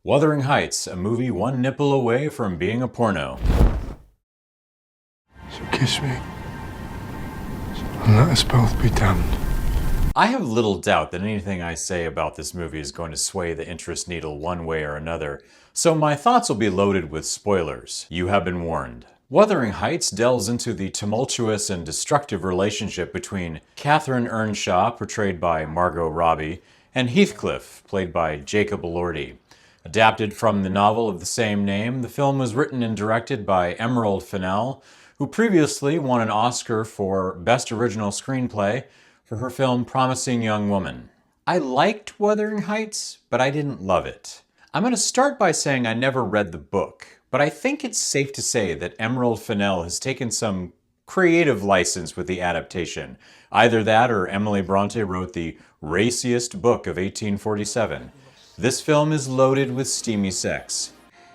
Wuthering Heights, a movie one nipple away from being a porno. So kiss me, and let us both be damned. I have little doubt that anything I say about this movie is going to sway the interest needle one way or another, so my thoughts will be loaded with spoilers. You have been warned. Wuthering Heights delves into the tumultuous and destructive relationship between Catherine Earnshaw, portrayed by Margot Robbie, and Heathcliff, played by Jacob Elordi. Adapted from the novel of the same name, the film was written and directed by Emerald Fennell, who previously won an Oscar for Best Original Screenplay for her film Promising Young Woman. I liked Wuthering Heights, but I didn't love it. I'm going to start by saying I never read the book, but I think it's safe to say that Emerald Fennell has taken some creative license with the adaptation. Either that or Emily Bronte wrote the raciest book of 1847. This film is loaded with steamy sex.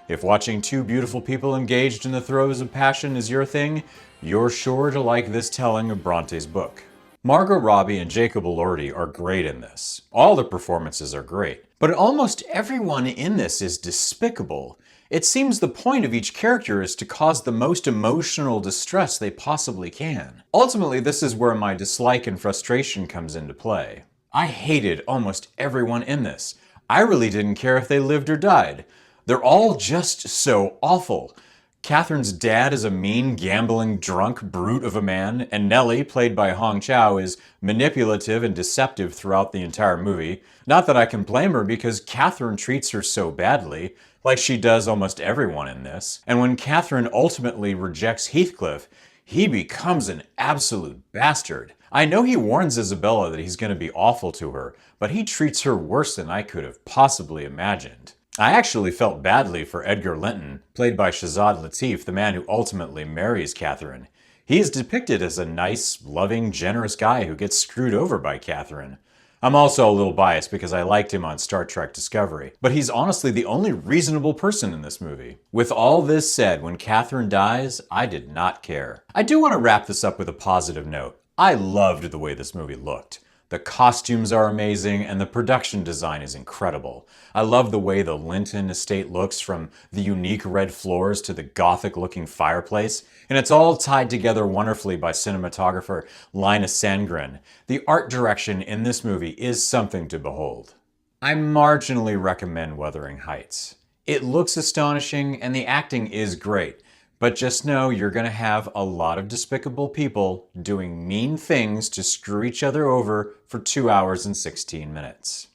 If watching two beautiful people engaged in the throes of passion is your thing, you're sure to like this telling of Bronte's book. Margot Robbie and Jacob Elordi are great in this. All the performances are great. But almost everyone in this is despicable. It seems the point of each character is to cause the most emotional distress they possibly can. Ultimately, this is where my dislike and frustration comes into play. I hated almost everyone in this. I really didn't care if they lived or died. They're all just so awful. Catherine's dad is a mean, gambling, drunk brute of a man, and Nelly, played by Hong Chau, is manipulative and deceptive throughout the entire movie. Not that I can blame her, because Catherine treats her so badly, like she does almost everyone in this. And when Catherine ultimately rejects Heathcliff, he becomes an absolute bastard. I know he warns Isabella that he's going to be awful to her, but he treats her worse than I could have possibly imagined. I actually felt badly for Edgar Linton, played by Shazad Latif, the man who ultimately marries Catherine. He is depicted as a nice, loving, generous guy who gets screwed over by Catherine. I'm also a little biased because I liked him on Star Trek Discovery, but he's honestly the only reasonable person in this movie. With all this said, when Catherine dies, I did not care. I do want to wrap this up with a positive note. I loved the way this movie looked. The costumes are amazing, and the production design is incredible. I love the way the Linton estate looks, from the unique red floors to the gothic-looking fireplace, and it's all tied together wonderfully by cinematographer Linus Sandgren. The art direction in this movie is something to behold. I marginally recommend Wuthering Heights. It looks astonishing, and the acting is great. But just know you're going to have a lot of despicable people doing mean things to screw each other over for 2 hours and 16 minutes.